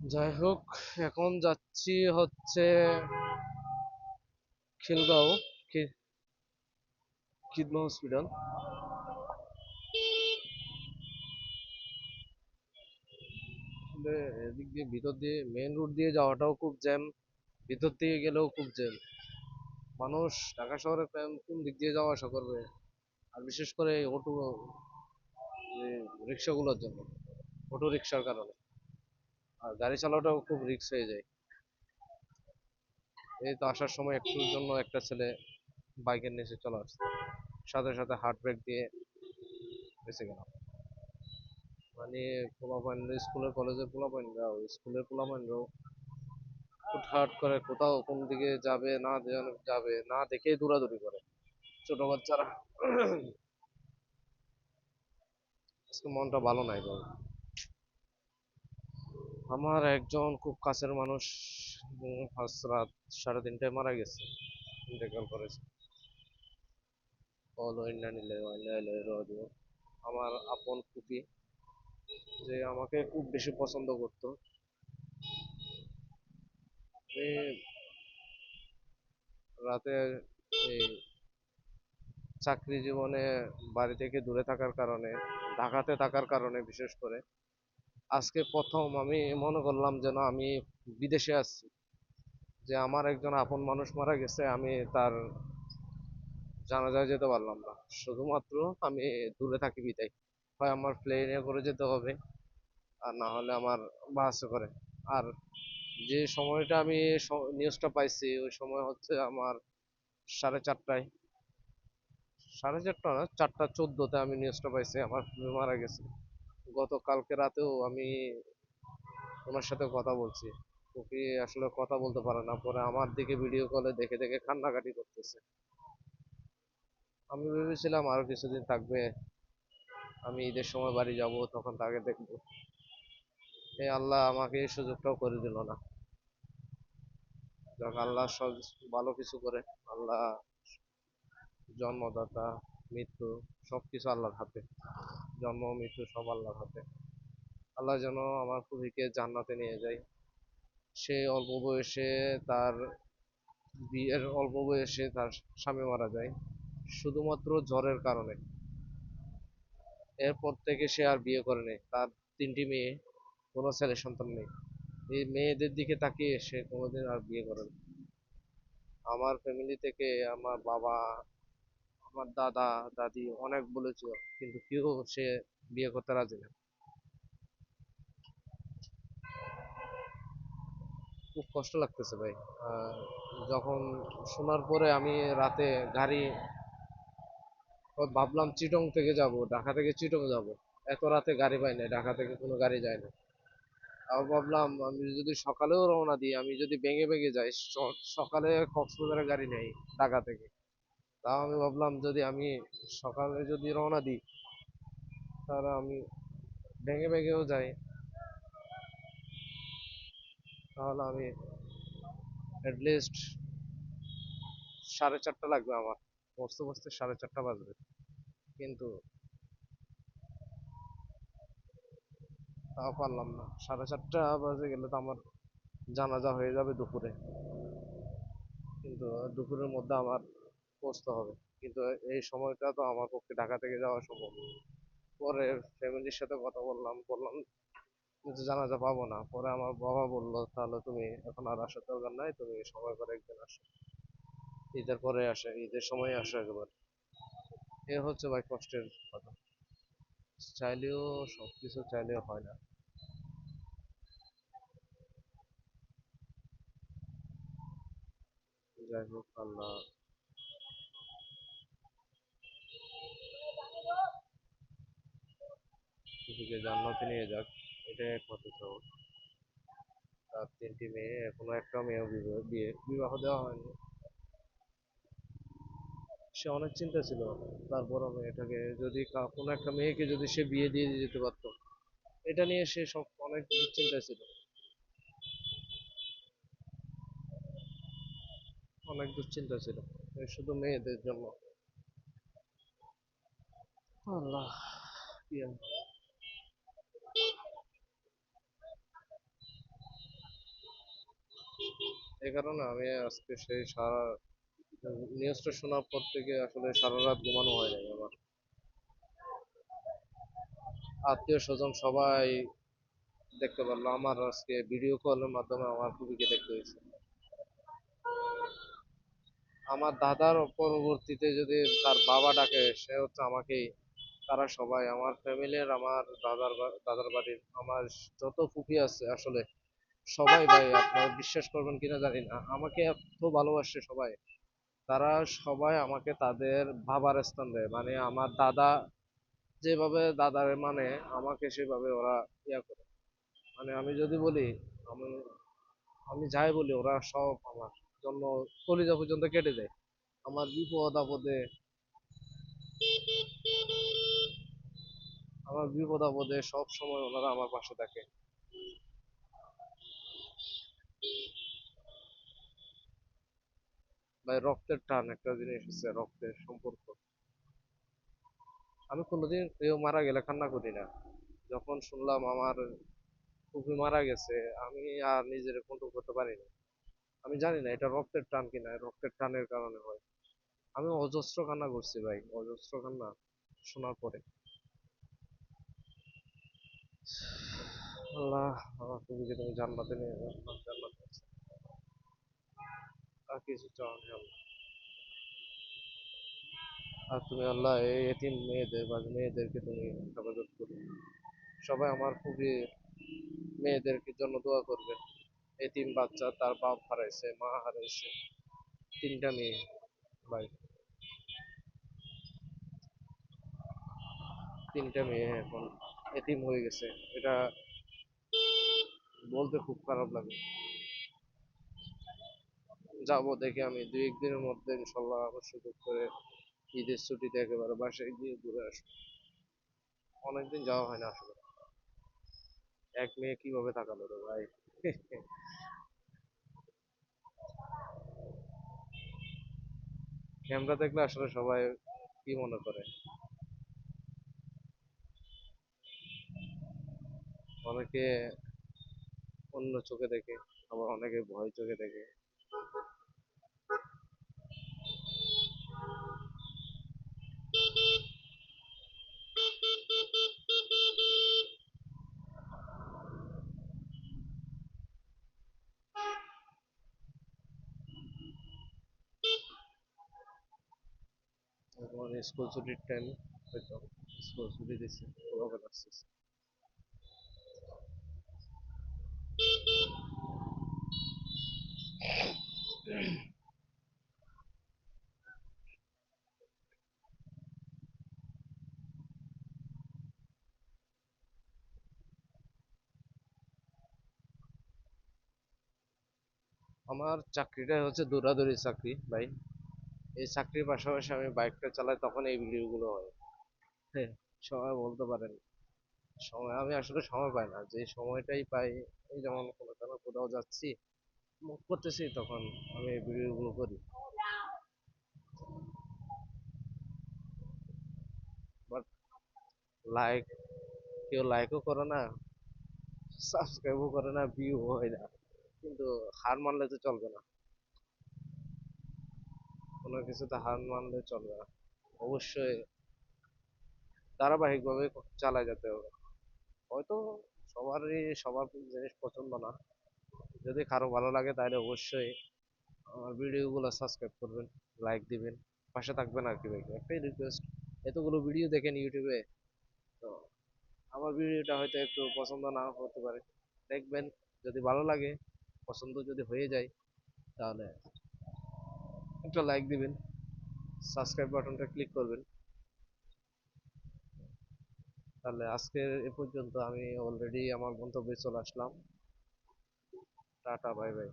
যাই হোক, এখন যাচ্ছি হচ্ছে খিলগাঁও, কিডনি হসপিটাল। আসলে এদিক দিয়ে ভিতর দিয়ে মেন রোড দিয়ে যাওয়াটাও খুব জ্যাম, ভিতর দিয়ে গেলেও খুব জ্যাম। মানুষ ঢাকা শহরে কোন দিক দিয়ে যাওয়া আসা করবে? আর বিশেষ করে এই অটো রিক্সাগুলোর জন্য, অটো রিক্সার কারণে। আর গাড়ি চালানোটাও খুব রিস্ক হয়ে যায়। এই তো আসার সময় একটুর জন্য একটা ছেলে বাইকের নিচে চলে আসছে, সাথে সাথে হার্ট ব্রেক দিয়ে বেঁচে গেলাম। মানে পোলাপাইনরা, স্কুলের কলেজের পোলাপাইনরাও, স্কুলের পোলাপাইনরাও হুটহাট করে কোথাও কোন দিকে যাবে না যাবে না দেখে দৌড়াদৌড়ি করে ছোট বাচ্চারা। আজকে মনটা ভালো নাই বল। আমার একজন খুব কাছের মানুষ আজ রাত 3:30টায় মারা গেছে, ইন্তেকাল করেছে। বলো ইন্না লিল্লাহি ওয়া ইন্না ইলাইহি রাজিউন। আমার আপন ফুপি, যে আমাকে খুব বেশি পছন্দ করতো। এই রাতে এই চাকরি জীবনে বাড়ি থেকে দূরে থাকার কারণে, ঢাকাতে থাকার কারণে বিশেষ করে, আজকে প্রথম আমি মনে করলাম যেন আমি বিদেশে আছি। যে আমার একজন আপন মানুষ মারা গেছে, আমি তার জানাজায় যেতে পারলাম না, শুধুমাত্র আমি দূরে থাকি বিদায়। হয় আমার প্লেনে করে যেতে হবে, আর না হলে আমার বাসে করে। আর যে সময়টা আমি নিউজটা পাইছি, ওই সময় হচ্ছে আমার 4:30টায়, 4:30 না, 4:14-তে আমি নিউজটা পাইছি আমার ফুফি মারা গেছে। গতকালকে রাতেও আমি ওনার সাথে কথা বলছি। ফুফি আসলে কথা বলতে পারে না, পরে আমার দিকে ভিডিও কলে দেখে দেখে কান্নাকাটি করতেছে। আমি ভেবেছিলাম আরো কিছুদিন থাকবে, আমি ঈদের সময় বাড়ি যাব, তখন তাকে দেখবো। এই আল্লাহ আমাকে এই সুযোগটাও করে দিল না। যাক, আল্লাহ সব ভালো কিছু করে। আল্লাহ জন্মদাতা, মৃত্যু, সবকিছু আল্লাহর হাতে। জন্ম মৃত্যু সব আল্লাহর হাতে। আল্লাহ যেন আমার খুবইকে জান্নাতে নিয়ে যায়। সে অল্প বয়সে, তার বিয়ের অল্প বয়সে তার স্বামী মারা যায় শুধুমাত্র জ্বরের কারণে। এরপর থেকে সে আর বিয়ে করেনি। তার 3টি মেয়ে, কোনো ছেলে সন্তান নেই। এই মেয়েদের দিকে তাকিয়ে সে কোনোদিন আর বিয়ে করেনি। আমার ফ্যামিলি থেকে আমার বাবা, আমার দাদা, দাদি অনেক বলেছিল, কিন্তু কেউ সে বিয়ে করতে রাজি না। খুব কষ্ট লাগতেছে ভাই। আহ, যখন শোনার পরে আমি রাতে গাড়ি, ভাবলাম চিটং থেকে যাব, ঢাকা থেকে চিটং যাব। এত রাতে গাড়ি পাই না, ঢাকা থেকে কোনো গাড়ি যায় না। তাও ভাবলাম আমি যদি সকালেও রওনা দিই, আমি যদি ভেঙে ভেঙে যাই, সকালে কক্সবাজারের গাড়ি নেই ঢাকা থেকে। তাও আমি ভাবলাম যদি আমি সকালে যদি রওনা দিই, তাহলে আমি ভেঙে ভেঙেও যাই, তাহলে আমি অ্যাটলিস্ট 4:30 লাগবে আমার, বসতে বসতে 4:30 বাজবে। কিন্তু তাও পারলাম না, 4:30 বাজে গেলে তো আমার জানাজা হয়ে যাবে দুপুরে। কিন্তু দুপুরের মধ্যে আমার পৌঁছতে হবে। কিন্তু এই সময়টা তো আমার পক্ষে ঢাকা থেকে যাওয়া সম্ভব না। পরে ফ্যামিলির সাথে কথা বললাম, বললাম কিন্তু জানাজা পাবো না। পরে আমার বাবা বললো, তাহলে তুমি এখন আর আসার দরকার নাই, তুমি সময় করে একদিন আসো, ঈদের পরে আসে, ঈদের সময় আসো একবার। এ হচ্ছে ভাই কষ্টের কথা। চাইলেও সবকিছু চাইলেও হয় না। যাই হোক, আল্লাহ পৃথিবীকে জান্নাতে নিয়ে যাক, এটাই একমাত্র চাও। তার 3টি মেয়ে, এখনো একটা মেয়েও বিবাহ দেওয়া হয়নি। সে অনেক চিন্তা ছিল, তার বড় মেয়েটাকে যদি কোনো একটা মেয়েকে যদি সে বিয়ে দিয়ে যেতে পারতো, এটা নিয়ে সে সব অনেক দুশ্চিন্তা ছিল, অনেক দুশ্চিন্তা ছিল। এই শুধু মেয়েদের জন্য। আল্লাহ, কি আর এই কারণে আমি আজকে সেই সারা নিউজটা শোনার পর থেকে আসলে সারা রাত ঘুমানো হয় নাই আমার। আত্মীয় স্বজন সবাই দেখতে পারলো আমার আজকে ভিডিও কলের মাধ্যমে আমার খুবইকে দেখতে হয়েছে। আমার দাদার পরবর্তীতে যদি তার বাবা ডাকে সে হচ্ছে আমাকেই। তারা সবাই আমার ফ্যামিলির, আমার দাদার বাড়ির আমার যত ফুফি আছে আসলে সবাই ভাই, আপনারা বিশ্বাস করবেন কিনা জানি না, আমাকে এত ভালোবাসে সবাই। তারা সবাই আমাকে তাদের বাবার স্থান দেয়, মানে আমার দাদা যেভাবে দাদারে মানে আমাকে সেভাবে ওরা ইয়া করে। মানে আমি যদি বলি, আমি আমি যাই বলি ওরা সব আমার জন্য কলিজা পর্যন্ত কেটে দেয়। আমার বিপদ আপদে, আমার বিপদ আপদে সব সময় ওনারা আমার পাশে থাকে। ভাই রক্তের টান একটা জিনিস আছে, রক্তের সম্পর্ক। আমি কোনোদিন কেউ মারা গেলে কান্না করি না। যখন শুনলাম আমার ফুফি মারা গেছে, আমি আর নিজের কন্ট্রোল করতে পারি না। আমি জানি না এটা রক্তের টান কিনা, রক্তের টানের কারণে হয়। আমি অজস্র কান্না করছি ভাই, অজস্র কান্না শোনার পরে। আল্লাহ আমার ফুফিকে তুমি জান্নাতে নিয়ে যাও, জান্নাতে আছে। আর কিছু চাও না আল্লাহ। আর তুমি আল্লাহ এই এতিম মেয়েদের বা মেয়েদেরকে তুমি হেফাজত করো। সবাই আমার খুবই মেয়েদেরকে জন্য দোয়া করবে। এতিম বাচ্চা, তার বাপ হারাইছে, মা হারাইছে, তিনটা মেয়ে ভাই, তিনটা মেয়ে এখন এতিম হয়ে গেছে। এটা বলতে খুব খারাপ লাগে। যাবো দেখি আমি দুই একদিনের মধ্যে ইনশাল্লাহ আবার সুযোগ করে ঈদের ছুটিতে একেবারে বাসায় গিয়ে ঘুরে আসবো। অনেকদিন যাওয়া হয় না আসলে। এক মেয়ে কিভাবে তাকালো রে ভাই। ক্যামেরা দেখলে আসলে সবাই কি মনে করে, অনেকে অন্য চোখে দেখে, আবার অনেকে ভয় চোখে দেখে। এখন স্কুল ছুটির টাইম, হয়তো স্কুল ছুটি দিচ্ছে, ওভাবে আসতেছে। আমার চাকরিটা হচ্ছে দৌড়াদৌড়ি চাকরি ভাই। এই চাকরির পাশাপাশি আমি বাইকটা চালাই, তখন এই ভিডিও গুলো হয়। হ্যাঁ, সবাই বলতে পারেন সময়, আমি আসলে সময় পাই না, যে সময়টাই পাই এই যেমন কোনো কারণে কোথাও যাচ্ছি, মুখ করতেছি, তখন আমি এই ভিডিও গুলো করি। বাট লাইক, কেউ লাইকও করে না, সাবস্ক্রাইবও করে না, ভিউ হয় না। কিন্তু হার মানলে তো চলবে না, কোনো কিছুতে হার মানলে চলবে না। অবশ্যই ধারাবাহিকভাবে চালায় যেতে হবে। হয়তো সবার জিনিস পছন্দ না, যদি কারো ভালো লাগে তাহলে অবশ্যই আমার ভিডিওগুলো সাবস্ক্রাইব করবেন, লাইক দিবেন, পাশে থাকবেন আর কি ভাই, একটাই রিকোয়েস্ট। এতগুলো ভিডিও দেখেন ইউটিউবে, তো আমার ভিডিওটা হয়তো একটু পছন্দ না হতে পারে, দেখবেন, যদি ভালো লাগে, পছন্দ যদি হয়ে যায়, তাহলে একটা লাইক দিবেন, সাবস্ক্রাইব বাটনটা ক্লিক করবেন। তাহলে আজকে এ পর্যন্ত, আমি অলরেডি আমার গন্তব্যে চলে আসলাম। Tata, bye bye.